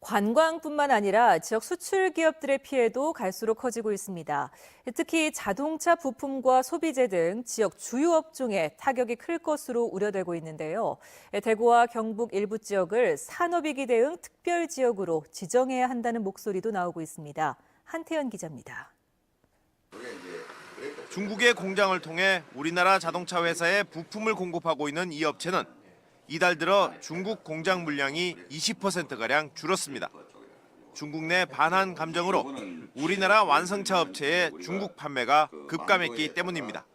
관광뿐만 아니라 지역 수출 기업들의 피해도 갈수록 커지고 있습니다. 특히 자동차 부품과 소비재 등 지역 주요 업종에 타격이 클 것으로 우려되고 있는데요. 대구와 경북 일부 지역을 산업위기 대응 특별 지역으로 지정해야 한다는 목소리도 나오고 있습니다. 한태연 기자입니다. 중국의 공장을 통해 우리나라 자동차 회사에 부품을 공급하고 있는 이 업체는 이달 들어 중국 공장 물량이 20%가량 줄었습니다. 중국 내 반한 감정으로 우리나라 완성차 업체의 중국 판매가 급감했기 때문입니다.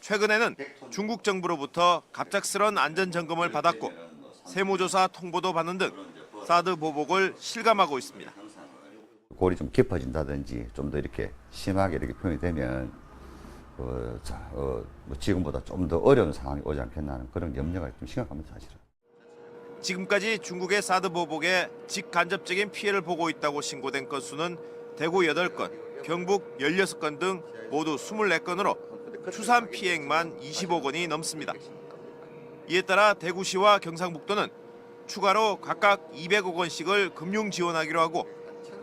최근에는 중국 정부로부터 갑작스런 안전점검을 받았고 세무조사 통보도 받는 등 사드 보복을 실감하고 있습니다. 골이 좀 깊어진다든지 좀 더 이렇게 심하게 이렇게 표현이 되면 지금보다 좀 더 어려운 상황이 오지 않겠나 하는 그런 염려가 좀 심각합니다, 사실은. 지금까지 중국의 사드 보복에 직간접적인 피해를 보고 있다고 신고된 건수는 대구 8건, 경북 16건 등 모두 24건으로 추산 피해액만 20억 원이 넘습니다. 이에 따라 대구시와 경상북도는 추가로 각각 200억 원씩을 금융 지원하기로 하고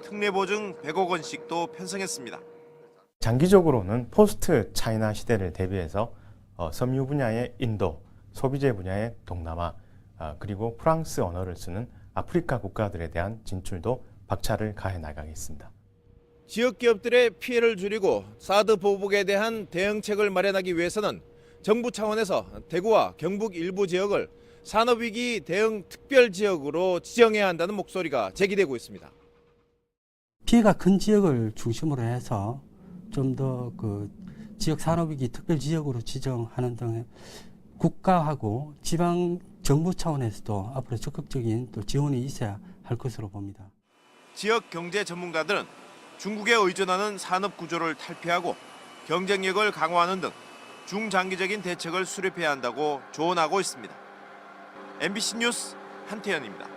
특례 보증 100억 원씩도 편성했습니다. 장기적으로는 포스트 차이나 시대를 대비해서 섬유 분야의 인도, 소비재 분야의 동남아, 그리고 프랑스 언어를 쓰는 아프리카 국가들에 대한 진출도 박차를 가해 나가겠습니다. 지역 기업들의 피해를 줄이고 사드 보복에 대한 대응책을 마련하기 위해서는 정부 차원에서 대구와 경북 일부 지역을 산업위기 대응 특별 지역으로 지정해야 한다는 목소리가 제기되고 있습니다. 피해가 큰 지역을 중심으로 해서 좀 더 지역 산업위기 특별 지역으로 지정하는 등 국가하고 지방 정부 차원에서도 앞으로 적극적인 또 지원이 있어야 할 것으로 봅니다. 지역 경제 전문가들은 중국에 의존하는 산업 구조를 탈피하고 경쟁력을 강화하는 등 중장기적인 대책을 수립해야 한다고 조언하고 있습니다. MBC 뉴스 한태연입니다.